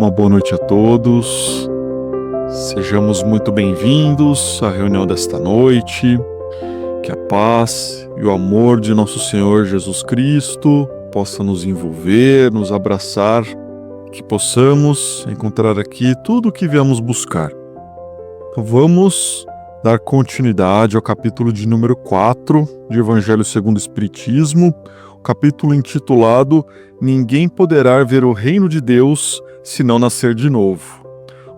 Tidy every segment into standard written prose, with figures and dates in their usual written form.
Uma boa noite a todos. Sejamos muito bem-vindos à reunião desta noite. Que a paz e o amor de nosso Senhor Jesus Cristo possa nos envolver, nos abraçar, que possamos encontrar aqui tudo o que viemos buscar. Então vamos dar continuidade ao capítulo de número 4 de Evangelho segundo o Espiritismo, o capítulo intitulado Ninguém poderá ver o reino de Deus se não nascer de novo.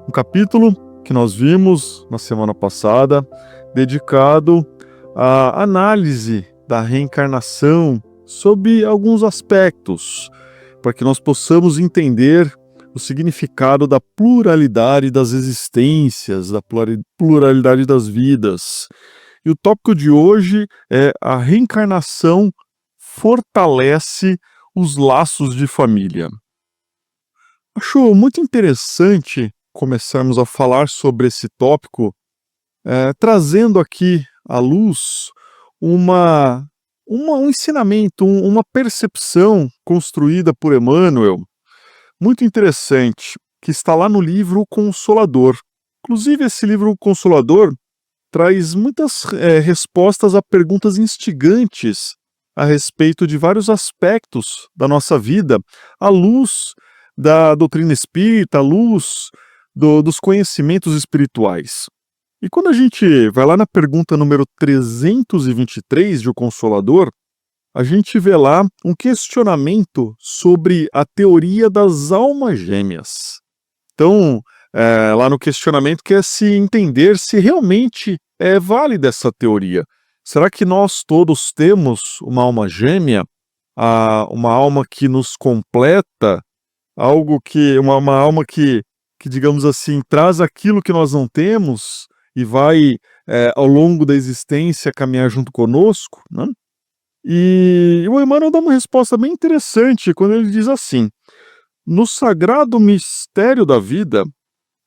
Um capítulo que nós vimos na semana passada, dedicado à análise da reencarnação sob alguns aspectos, para que nós possamos entender o significado da pluralidade das existências, da pluralidade das vidas. E o tópico de hoje é a reencarnação fortalece os laços de família. Acho muito interessante começarmos a falar sobre esse tópico, trazendo aqui à luz um ensinamento, uma percepção construída por Emmanuel, muito interessante, que está lá no livro O Consolador. Inclusive, esse livro O Consolador traz muitas respostas a perguntas instigantes a respeito de vários aspectos da nossa vida, à luz da doutrina espírita, à luz dos conhecimentos espirituais. E quando a gente vai lá na pergunta número 323 de O Consolador, a gente vê lá um questionamento sobre a teoria das almas gêmeas. Então, lá no questionamento quer se entender se realmente é válida essa teoria. Será que nós todos temos uma alma gêmea, uma alma que nos completa, uma alma que, digamos assim, traz aquilo que nós não temos e vai, ao longo da existência, caminhar junto conosco, né? E o Emmanuel dá uma resposta bem interessante quando ele diz assim: no sagrado mistério da vida,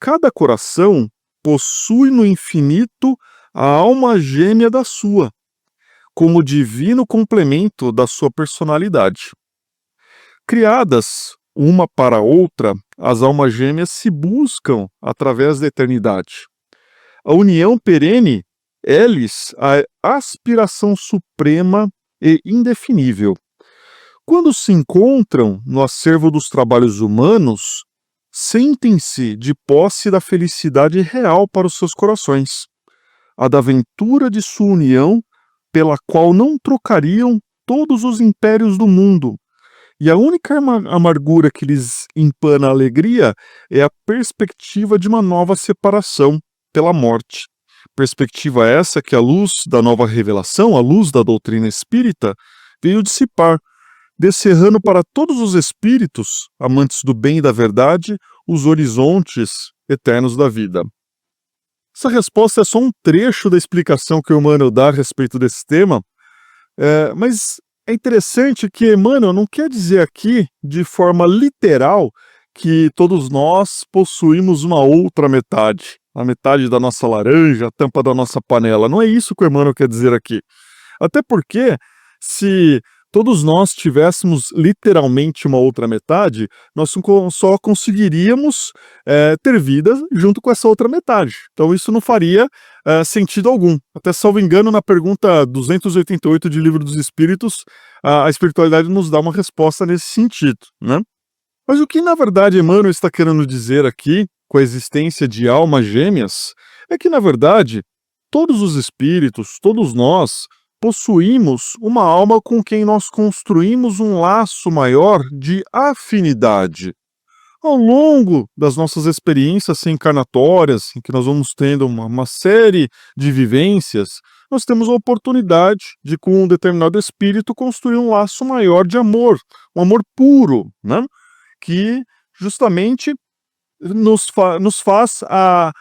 cada coração possui no infinito a alma gêmea da sua, como divino complemento da sua personalidade. Criadas uma para a outra, as almas gêmeas se buscam através da eternidade. A união perene é-lhes a aspiração suprema e indefinível. Quando se encontram no acervo dos trabalhos humanos, sentem-se de posse da felicidade real para os seus corações, a da ventura de sua união, pela qual não trocariam todos os impérios do mundo. E a única amargura que lhes empana a alegria é a perspectiva de uma nova separação pela morte. Perspectiva essa que a luz da nova revelação, a luz da doutrina espírita, veio dissipar, descerrando para todos os espíritos, amantes do bem e da verdade, os horizontes eternos da vida. Essa resposta é só um trecho da explicação que o Emmanuel dá a respeito desse tema, mas é interessante que Emmanuel não quer dizer aqui, de forma literal, que todos nós possuímos uma outra metade, a metade da nossa laranja, a tampa da nossa panela. Não é isso que o Emmanuel quer dizer aqui. Até porque, se todos nós tivéssemos literalmente uma outra metade, nós só conseguiríamos ter vida junto com essa outra metade. Então isso não faria sentido algum. Até, salvo engano, na pergunta 288 de Livro dos Espíritos, a espiritualidade nos dá uma resposta nesse sentido, né? Mas o que, na verdade, Emmanuel está querendo dizer aqui, com a existência de almas gêmeas, é que, na verdade, todos os espíritos, todos nós, possuímos uma alma com quem nós construímos um laço maior de afinidade. Ao longo das nossas experiências encarnatórias, em que nós vamos tendo uma série de vivências, nós temos a oportunidade de, com um determinado espírito, construir um laço maior de amor, um amor puro, né? Que justamente nos faz a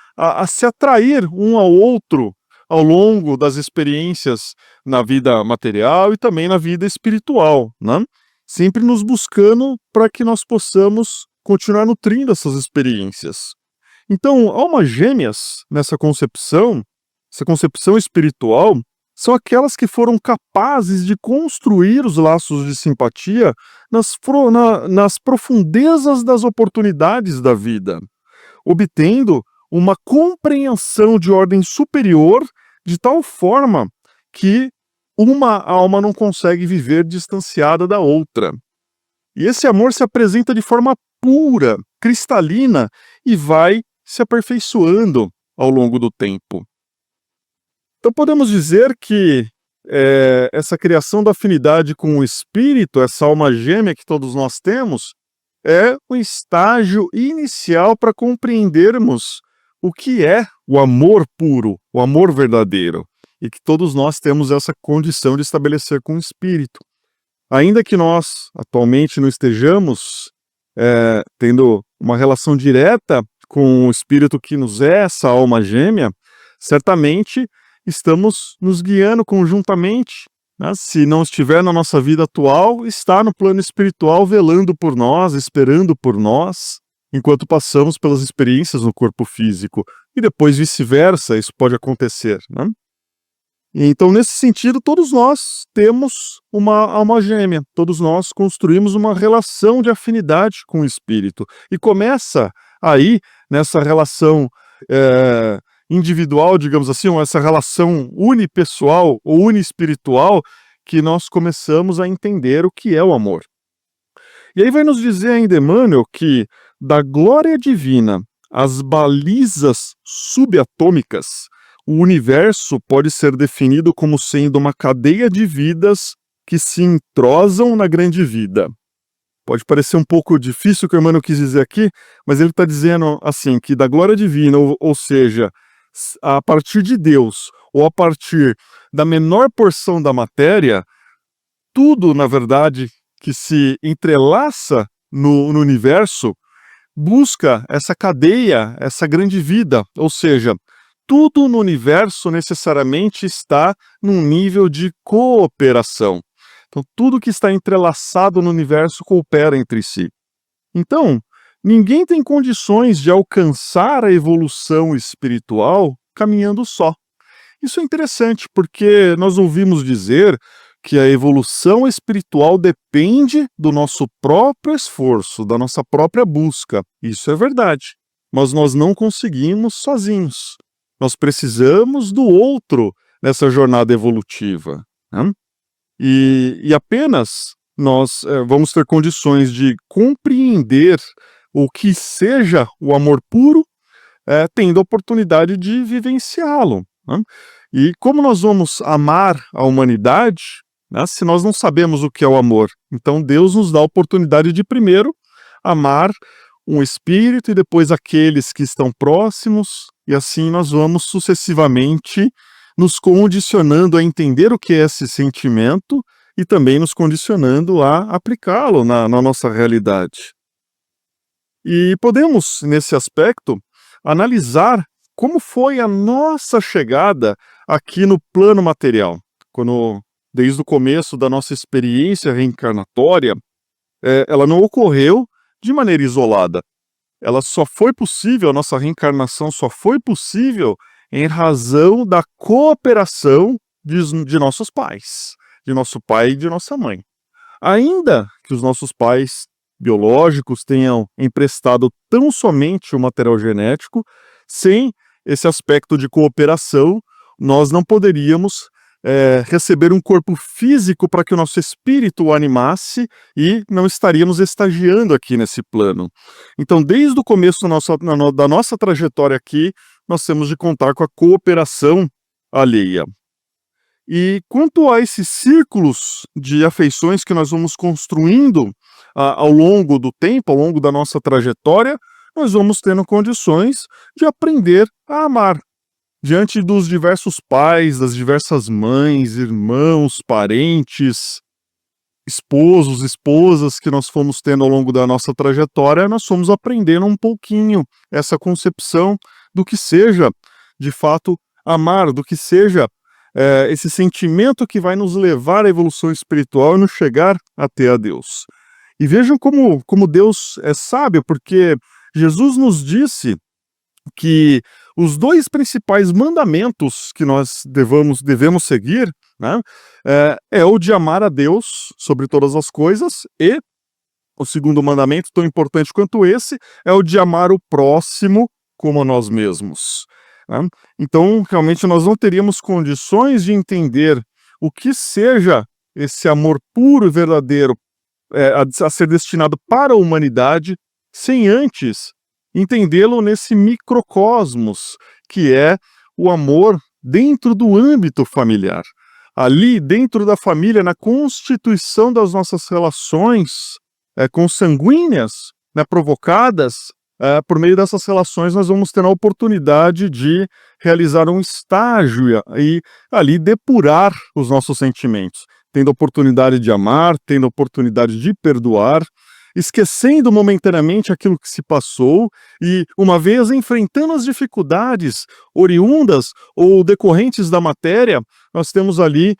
se atrair um ao outro ao longo das experiências na vida material e também na vida espiritual, né? Sempre nos buscando para que nós possamos continuar nutrindo essas experiências. Então, almas gêmeas, nessa concepção, essa concepção espiritual, são aquelas que foram capazes de construir os laços de simpatia nas profundezas das oportunidades da vida, obtendo uma compreensão de ordem superior de tal forma que uma alma não consegue viver distanciada da outra. E esse amor se apresenta de forma pura, cristalina e vai se aperfeiçoando ao longo do tempo. Então podemos dizer que essa criação da afinidade com o espírito, essa alma gêmea que todos nós temos, é o estágio inicial para compreendermos o que é o amor puro, o amor verdadeiro, e que todos nós temos essa condição de estabelecer com o espírito. Ainda que nós atualmente não estejamos tendo uma relação direta com o espírito que nos é essa alma gêmea, certamente estamos nos guiando conjuntamente, né? Se não estiver na nossa vida atual, está no plano espiritual velando por nós, esperando por nós, enquanto passamos pelas experiências no corpo físico. E depois vice-versa, isso pode acontecer, né? Então, nesse sentido, todos nós temos uma alma gêmea, todos nós construímos uma relação de afinidade com o espírito. E começa aí, nessa relação individual, digamos assim, ou essa relação unipessoal ou uniespiritual, que nós começamos a entender o que é o amor. E aí vai nos dizer ainda Emmanuel que da glória divina às balizas subatômicas, o universo pode ser definido como sendo uma cadeia de vidas que se entrosam na grande vida. Pode parecer um pouco difícil o que o Emmanuel quis dizer aqui, mas ele está dizendo assim, que da glória divina, ou seja, a partir de Deus, ou a partir da menor porção da matéria, tudo, na verdade, que se entrelaça no universo, busca essa cadeia, essa grande vida, ou seja, tudo no universo necessariamente está num nível de cooperação. Então, tudo que está entrelaçado no universo coopera entre si. Então, ninguém tem condições de alcançar a evolução espiritual caminhando só. Isso é interessante, porque nós ouvimos dizer que a evolução espiritual depende do nosso próprio esforço, da nossa própria busca. Isso é verdade. Mas nós não conseguimos sozinhos. Nós precisamos do outro nessa jornada evolutiva, né? E apenas nós vamos ter condições de compreender o que seja o amor puro, tendo a oportunidade de vivenciá-lo, né? E como nós vamos amar a humanidade, né, se nós não sabemos o que é o amor? Então Deus nos dá a oportunidade de primeiro amar um espírito e depois aqueles que estão próximos, e assim nós vamos sucessivamente nos condicionando a entender o que é esse sentimento e também nos condicionando a aplicá-lo na nossa realidade. E podemos, nesse aspecto, analisar como foi a nossa chegada aqui no plano material, quando, desde o começo da nossa experiência reencarnatória, ela não ocorreu de maneira isolada. Ela só foi possível, a nossa reencarnação só foi possível em razão da cooperação de nossos pais, de nosso pai e de nossa mãe. Ainda que os nossos pais biológicos tenham emprestado tão somente o material genético, sem esse aspecto de cooperação, nós não poderíamos receber um corpo físico para que o nosso espírito o animasse e não estaríamos estagiando aqui nesse plano. Então, desde o começo da nossa trajetória aqui, nós temos de contar com a cooperação alheia. E quanto a esses círculos de afeições que nós vamos construindo ao longo do tempo, ao longo da nossa trajetória, nós vamos tendo condições de aprender a amar. Diante dos diversos pais, das diversas mães, irmãos, parentes, esposos, esposas que nós fomos tendo ao longo da nossa trajetória, nós fomos aprendendo um pouquinho essa concepção do que seja, de fato, amar, do que seja esse sentimento que vai nos levar à evolução espiritual e nos chegar até a Deus. E vejam como Deus é sábio, porque Jesus nos disse que os dois principais mandamentos que nós devemos seguir, né, é o de amar a Deus sobre todas as coisas, e o segundo mandamento, tão importante quanto esse, é o de amar o próximo como a nós mesmos, né? Então, realmente, nós não teríamos condições de entender o que seja esse amor puro e verdadeiro a ser destinado para a humanidade, sem antes entendê-lo nesse microcosmos, que é o amor dentro do âmbito familiar. Ali, dentro da família, na constituição das nossas relações consanguíneas, né, provocadas por meio dessas relações, nós vamos ter a oportunidade de realizar um estágio e ali depurar os nossos sentimentos, tendo a oportunidade de amar, tendo a oportunidade de perdoar, esquecendo momentaneamente aquilo que se passou e, uma vez enfrentando as dificuldades oriundas ou decorrentes da matéria, nós temos ali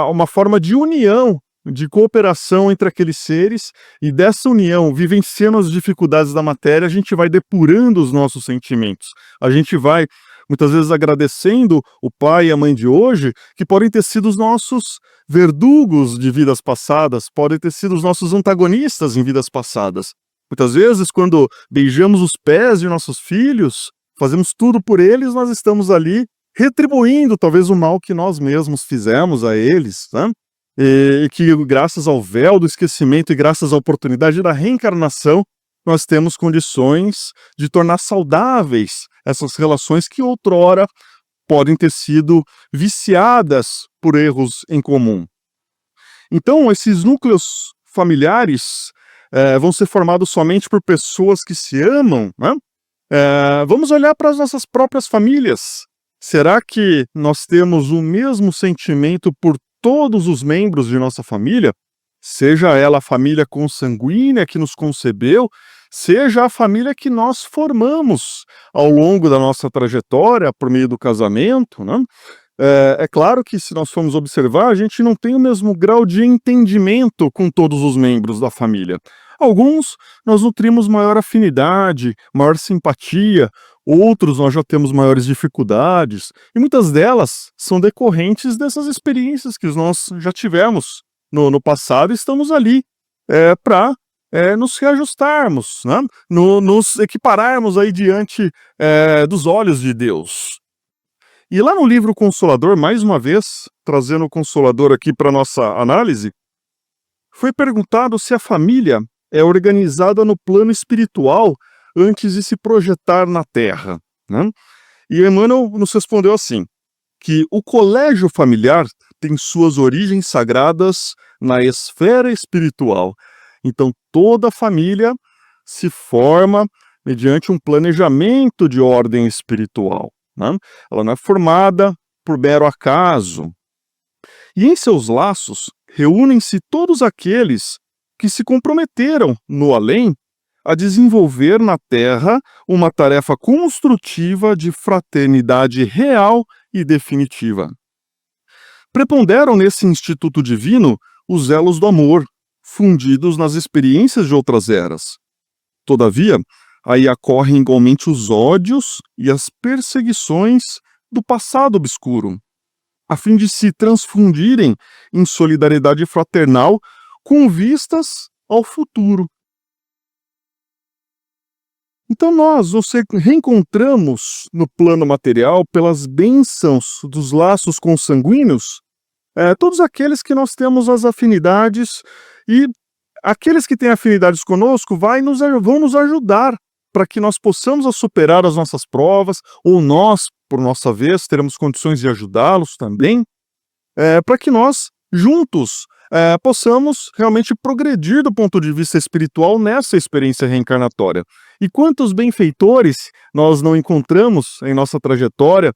uma forma de união, de cooperação entre aqueles seres, e dessa união, vivenciando as dificuldades da matéria, a gente vai depurando os nossos sentimentos. A gente vai, muitas vezes, agradecendo o pai e a mãe de hoje, que podem ter sido os nossos verdugos de vidas passadas, podem ter sido os nossos antagonistas em vidas passadas. Muitas vezes, quando beijamos os pés de nossos filhos, fazemos tudo por eles, nós estamos ali retribuindo talvez o mal que nós mesmos fizemos a eles, né? E que, graças ao véu do esquecimento e graças à oportunidade da reencarnação, nós temos condições de tornar saudáveis essas relações que outrora podem ter sido viciadas por erros em comum. Então, esses núcleos familiares vão ser formados somente por pessoas que se amam, né? Vamos olhar para as nossas próprias famílias. Será que nós temos o mesmo sentimento por todos os membros de nossa família? Seja ela a família consanguínea que nos concebeu, seja a família que nós formamos ao longo da nossa trajetória por meio do casamento, né? É claro que, se nós formos observar, a gente não tem o mesmo grau de entendimento com todos os membros da família. Alguns nós nutrimos maior afinidade, maior simpatia, outros nós já temos maiores dificuldades, e muitas delas são decorrentes dessas experiências que nós já tivemos no passado, e estamos ali para nos reajustarmos, né? Nos equipararmos aí diante dos olhos de Deus. E lá no livro Consolador, mais uma vez, trazendo o Consolador aqui para nossa análise, foi perguntado se a família é organizada no plano espiritual antes de se projetar na Terra, né? E Emmanuel nos respondeu assim, que o colégio familiar tem suas origens sagradas na esfera espiritual. Então, toda família se forma mediante um planejamento de ordem espiritual, né? Ela não é formada por mero acaso. E em seus laços reúnem-se todos aqueles que se comprometeram no além a desenvolver na Terra uma tarefa construtiva de fraternidade real e definitiva. Preponderam nesse instituto divino os elos do amor, fundidos nas experiências de outras eras. Todavia, aí ocorrem igualmente os ódios e as perseguições do passado obscuro, a fim de se transfundirem em solidariedade fraternal com vistas ao futuro. Então nós nos reencontramos no plano material pelas bênçãos dos laços consanguíneos, todos aqueles que nós temos as afinidades, e aqueles que têm afinidades conosco vão nos ajudar para que nós possamos superar as nossas provas, ou nós, por nossa vez, teremos condições de ajudá-los também, para que nós, juntos, possamos realmente progredir do ponto de vista espiritual nessa experiência reencarnatória. E quantos benfeitores nós não encontramos em nossa trajetória,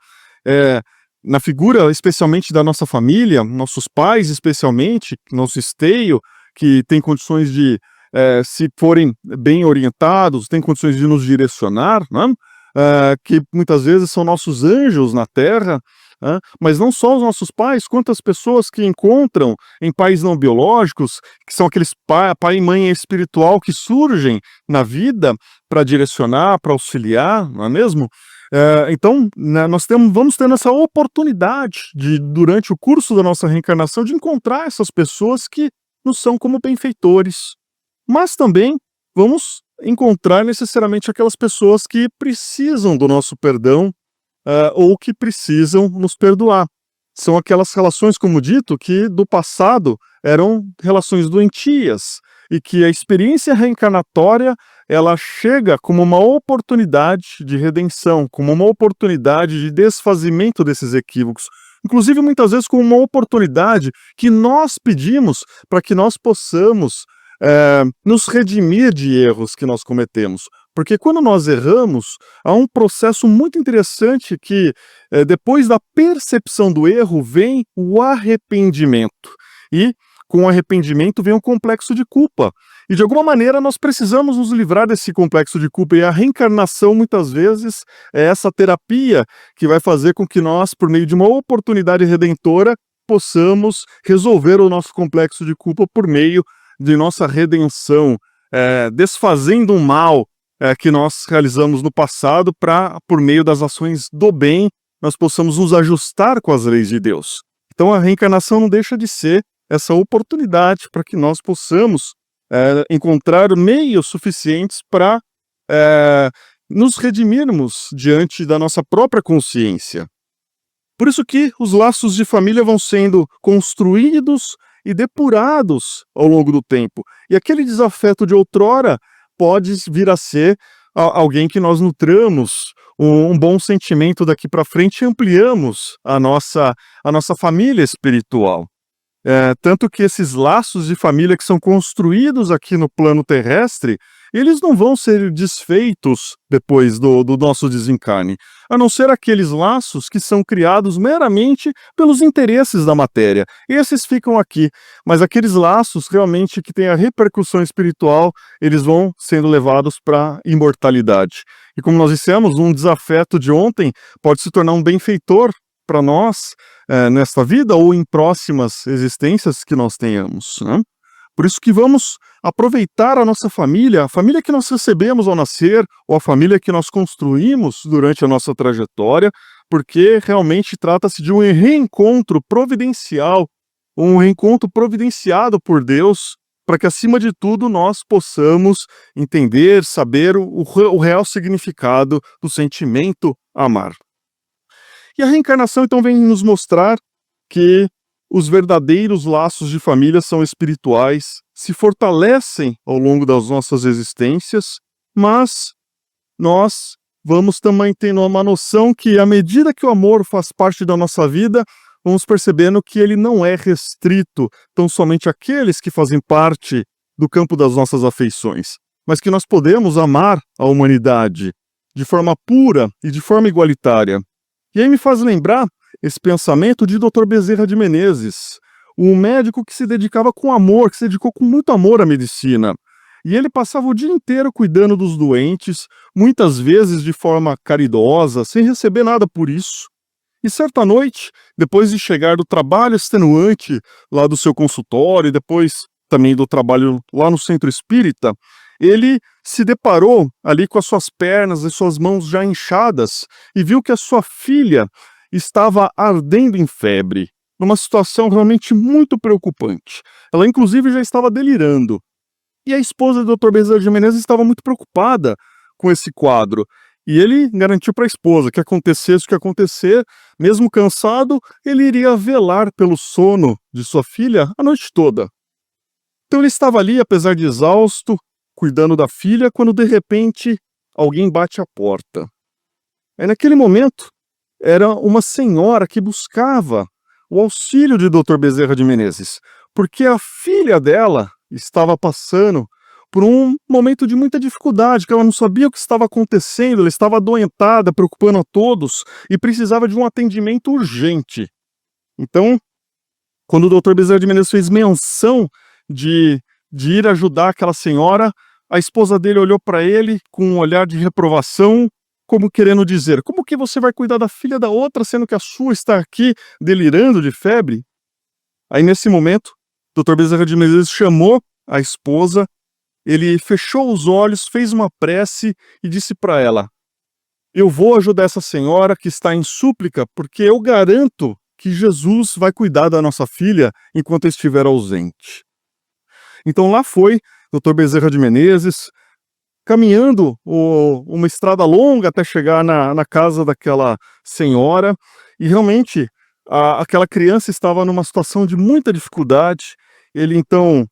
na figura especialmente da nossa família, nossos pais especialmente, nosso esteio, que tem condições de, se forem bem orientados, tem condições de nos direcionar, né? Que muitas vezes são nossos anjos na Terra, mas não só os nossos pais, quantas pessoas que encontram em pais não biológicos, que são aqueles pai e mãe espiritual que surgem na vida para direcionar, para auxiliar, não é mesmo? Então, né, vamos tendo essa oportunidade de, durante o curso da nossa reencarnação, de encontrar essas pessoas que nos são como benfeitores. Mas também vamos encontrar necessariamente aquelas pessoas que precisam do nosso perdão, ou que precisam nos perdoar. São aquelas relações, como dito, que do passado eram relações doentias e que a experiência reencarnatória ela chega como uma oportunidade de redenção, como uma oportunidade de desfazimento desses equívocos. Inclusive, muitas vezes, como uma oportunidade que nós pedimos para que nós possamos nos redimir de erros que nós cometemos. Porque quando nós erramos, há um processo muito interessante que, depois da percepção do erro, vem o arrependimento. E com o arrependimento vem um complexo de culpa. E de alguma maneira nós precisamos nos livrar desse complexo de culpa. E a reencarnação, muitas vezes, é essa terapia que vai fazer com que nós, por meio de uma oportunidade redentora, possamos resolver o nosso complexo de culpa por meio de nossa redenção, desfazendo o mal que nós realizamos no passado, por meio das ações do bem, nós possamos nos ajustar com as leis de Deus. Então a reencarnação não deixa de ser essa oportunidade para que nós possamos encontrar meios suficientes para nos redimirmos diante da nossa própria consciência. Por isso que os laços de família vão sendo construídos e depurados ao longo do tempo. E aquele desafeto de outrora pode vir a ser alguém que nós nutramos um bom sentimento daqui para frente e ampliamos a nossa família espiritual. Tanto que esses laços de família que são construídos aqui no plano terrestre, eles não vão ser desfeitos depois do nosso desencarne, a não ser aqueles laços que são criados meramente pelos interesses da matéria. Esses ficam aqui, mas aqueles laços realmente que têm a repercussão espiritual, eles vão sendo levados para a imortalidade. E como nós dissemos, um desafeto de ontem pode se tornar um benfeitor para nós nesta vida ou em próximas existências que nós tenhamos, né? Por isso que vamos aproveitar a nossa família, a família que nós recebemos ao nascer, ou a família que nós construímos durante a nossa trajetória, porque realmente trata-se de um reencontro providencial, um reencontro providenciado por Deus, para que acima de tudo nós possamos entender, saber o real significado do sentimento amar. E a reencarnação então vem nos mostrar que os verdadeiros laços de família são espirituais, se fortalecem ao longo das nossas existências, mas nós vamos também tendo uma noção que, à medida que o amor faz parte da nossa vida, vamos percebendo que ele não é restrito tão somente àqueles que fazem parte do campo das nossas afeições, mas que nós podemos amar a humanidade de forma pura e de forma igualitária. E aí me faz lembrar esse pensamento de Dr. Bezerra de Menezes, um médico que se dedicava com amor, que se dedicou com muito amor à medicina. E ele passava o dia inteiro cuidando dos doentes, muitas vezes de forma caridosa, sem receber nada por isso. E certa noite, depois de chegar do trabalho extenuante lá do seu consultório, e depois também do trabalho lá no centro espírita, ele se deparou ali com as suas pernas e suas mãos já inchadas e viu que a sua filha estava ardendo em febre, numa situação realmente muito preocupante. Ela inclusive já estava delirando. E a esposa do Dr. Bezerra de Menezes estava muito preocupada com esse quadro. E ele garantiu para a esposa que acontecesse o que acontecer, mesmo cansado, ele iria velar pelo sono de sua filha a noite toda. Então ele estava ali, apesar de exausto, cuidando da filha, quando de repente alguém bate à porta. Aí naquele momento, era uma senhora que buscava o auxílio de Dr. Bezerra de Menezes, porque a filha dela estava passando por um momento de muita dificuldade, que ela não sabia o que estava acontecendo, ela estava adoentada, preocupando a todos e precisava de um atendimento urgente. Então, quando o Dr. Bezerra de Menezes fez menção de ir ajudar aquela senhora, a esposa dele olhou para ele com um olhar de reprovação, como querendo dizer, como que você vai cuidar da filha da outra, sendo que a sua está aqui delirando de febre? Aí nesse momento, o Dr. Bezerra de Menezes chamou a esposa, ele fechou os olhos, fez uma prece e disse para ela: eu vou ajudar essa senhora que está em súplica, porque eu garanto que Jesus vai cuidar da nossa filha enquanto eu estiver ausente. Então lá foi Dr. Bezerra de Menezes, caminhando uma estrada longa até chegar na casa daquela senhora, e realmente aquela criança estava numa situação de muita dificuldade. Ele então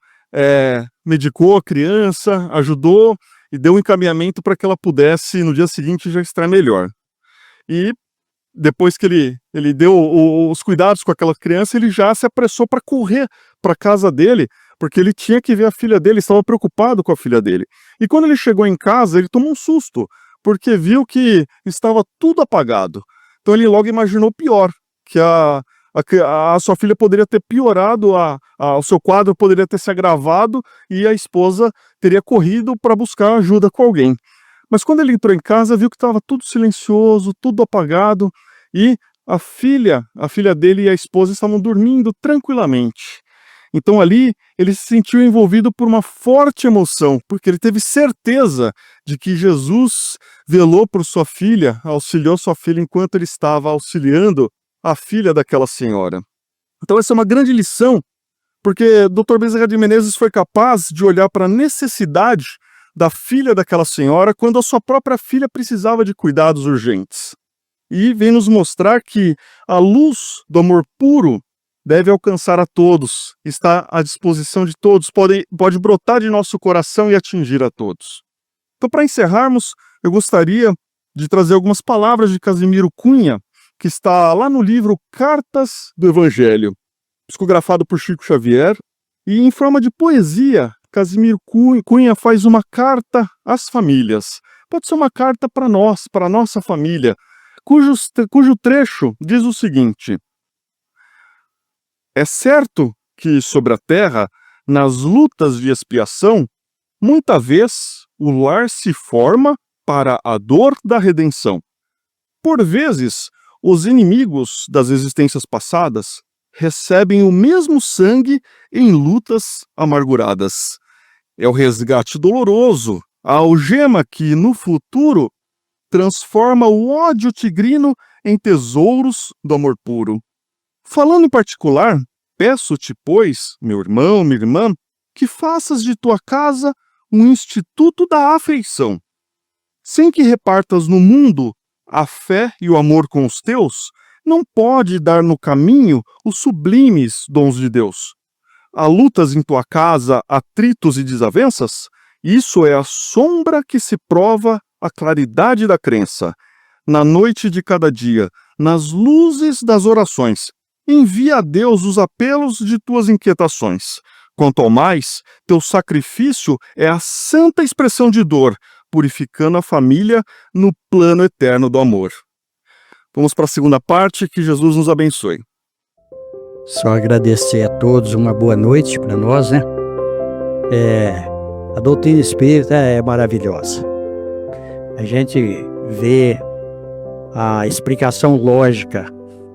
medicou a criança, ajudou e deu um encaminhamento para que ela pudesse no dia seguinte já estar melhor. E depois que ele deu os cuidados com aquela criança, ele já se apressou para correr para a casa dele, porque ele tinha que ver a filha dele, estava preocupado com a filha dele. E quando ele chegou em casa, ele tomou um susto, porque viu que estava tudo apagado. Então ele logo imaginou pior, que a sua filha poderia ter piorado, o seu quadro poderia ter se agravado e a esposa teria corrido para buscar ajuda com alguém. Mas quando ele entrou em casa, viu que estava tudo silencioso, tudo apagado, e a filha dele e a esposa estavam dormindo tranquilamente. Então ali ele se sentiu envolvido por uma forte emoção, porque ele teve certeza de que Jesus velou por sua filha, auxiliou sua filha enquanto ele estava auxiliando a filha daquela senhora. Então essa é uma grande lição, porque Dr. Bezerra de Menezes foi capaz de olhar para a necessidade da filha daquela senhora quando a sua própria filha precisava de cuidados urgentes. E vem nos mostrar que a luz do amor puro deve alcançar a todos, está à disposição de todos, pode brotar de nosso coração e atingir a todos. Então, para encerrarmos, eu gostaria de trazer algumas palavras de Casimiro Cunha, que está lá no livro Cartas do Evangelho, psicografado por Chico Xavier, e em forma de poesia, Casimiro Cunha faz uma carta às famílias. Pode ser uma carta para nós, para a nossa família, cujo trecho diz o seguinte: é certo que sobre a terra, nas lutas de expiação, muita vez o lar se forma para a dor da redenção. Por vezes, os inimigos das existências passadas recebem o mesmo sangue em lutas amarguradas. É o resgate doloroso, a algema que, no futuro, transforma o ódio tigrino em tesouros do amor puro. Falando em particular, peço-te, pois, meu irmão, minha irmã, que faças de tua casa um instituto da afeição. Sem que repartas no mundo a fé e o amor com os teus, não pode dar no caminho os sublimes dons de Deus. Há lutas em tua casa, atritos e desavenças? Isso é a sombra que se prova a claridade da crença. Na noite de cada dia, nas luzes das orações, envia a Deus os apelos de tuas inquietações. Quanto ao mais, teu sacrifício é a santa expressão de dor, purificando a família no plano eterno do amor. Vamos para a segunda parte, que Jesus nos abençoe. Só agradecer a todos, uma boa noite para nós, né? A doutrina espírita é maravilhosa. A gente vê a explicação lógica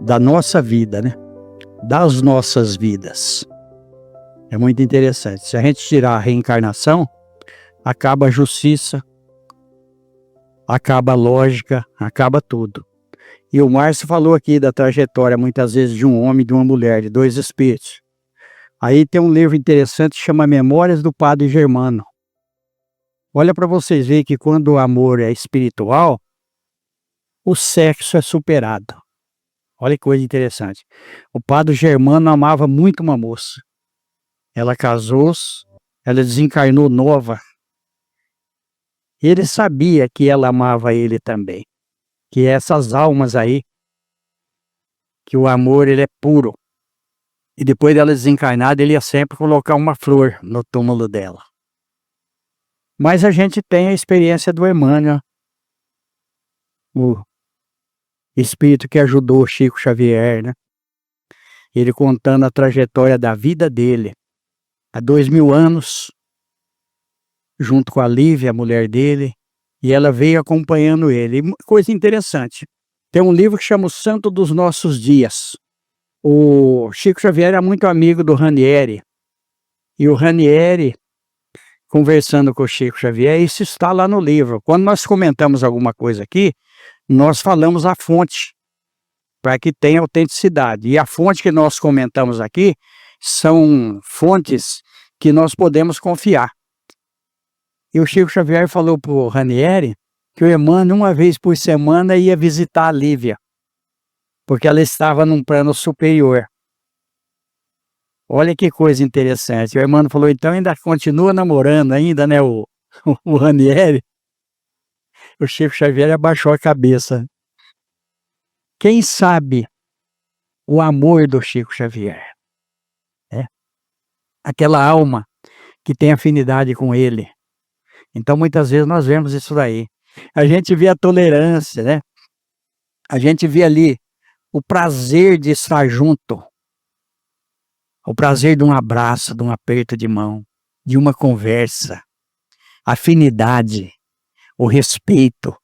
da nossa vida, né? Das nossas vidas. É muito interessante. Se a gente tirar a reencarnação, acaba a justiça, acaba a lógica, acaba tudo. E o Márcio falou aqui da trajetória, muitas vezes, de um homem e de uma mulher, de dois espíritos. Aí tem um livro interessante que chama Memórias do Padre Germano. Olha para vocês verem que quando o amor é espiritual, o sexo é superado. Olha que coisa interessante. O Padre Germano amava muito uma moça. Ela casou-se, ela desencarnou nova. Ele sabia que ela amava ele também. Que essas almas aí, que o amor ele é puro. E depois dela desencarnada, ele ia sempre colocar uma flor no túmulo dela. Mas a gente tem a experiência do Emmanuel, o espírito que ajudou Chico Xavier, né? Ele contando a trajetória da vida dele, há 2000 anos, junto com a Lívia, a mulher dele, e ela veio acompanhando ele. E coisa interessante, tem um livro que chama O Santo dos Nossos Dias. O Chico Xavier era muito amigo do Ranieri, e o Ranieri, conversando com o Chico Xavier, isso está lá no livro. Quando nós comentamos alguma coisa aqui, nós falamos a fonte, para que tenha autenticidade. E a fonte que nós comentamos aqui são fontes que nós podemos confiar. E o Chico Xavier falou para o Ranieri que o Emmanuel, uma vez por semana, ia visitar a Lívia, porque ela estava num plano superior. Olha que coisa interessante. O Emmanuel falou, então ainda continua namorando ainda, né, o Ranieri? O Chico Xavier abaixou a cabeça. Quem sabe o amor do Chico Xavier? Né? Aquela alma que tem afinidade com ele. Então, muitas vezes nós vemos isso daí. A gente vê a tolerância, né? A gente vê ali o prazer de estar junto. O prazer de um abraço, de um aperto de mão, de uma conversa. Afinidade, o respeito.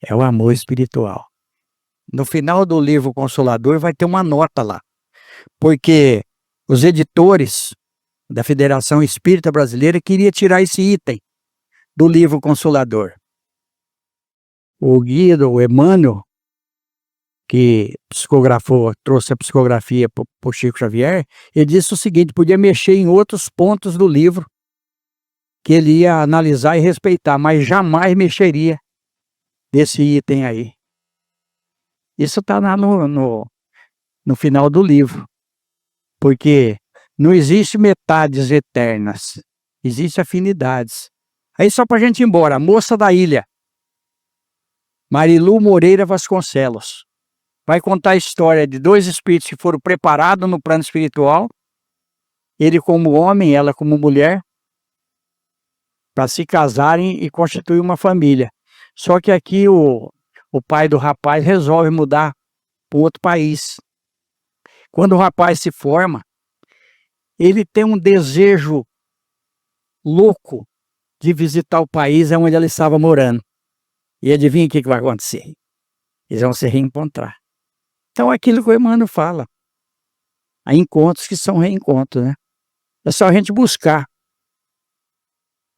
É o amor espiritual. No final do livro Consolador vai ter uma nota lá. Porque os editores da Federação Espírita Brasileira queriam tirar esse item do livro Consolador. O Guido, o Emmanuel, que psicografou, trouxe a psicografia para o Chico Xavier, ele disse o seguinte, podia mexer em outros pontos do livro que ele ia analisar e respeitar, mas jamais mexeria nesse item aí. Isso está lá no final do livro, porque não existe metades eternas, existem afinidades. Aí só para a gente ir embora, a moça da ilha, Marilu Moreira Vasconcelos, vai contar a história de dois espíritos que foram preparados no plano espiritual, ele como homem, ela como mulher, para se casarem e constituir uma família. Só que aqui o pai do rapaz resolve mudar para outro país. Quando o rapaz se forma, ele tem um desejo louco de visitar o país onde ela estava morando. E adivinha o que vai acontecer? Eles vão se reencontrar. Então é aquilo que o Emmanuel fala. Há encontros que são reencontros, né? É só a gente buscar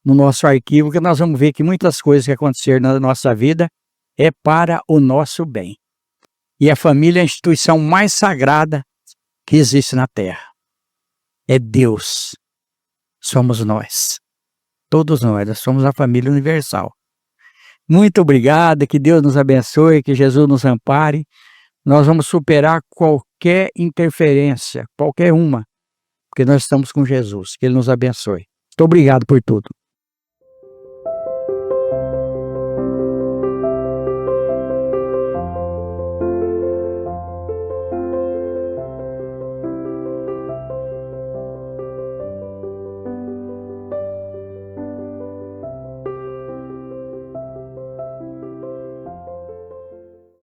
no nosso arquivo que nós vamos ver que muitas coisas que aconteceram na nossa vida é para o nosso bem. E a família é a instituição mais sagrada que existe na Terra. É Deus. Somos nós. Todos nós somos a família universal. Muito obrigado, que Deus nos abençoe, que Jesus nos ampare. Nós vamos superar qualquer interferência, qualquer uma, porque nós estamos com Jesus. Que Ele nos abençoe. Muito obrigado por tudo.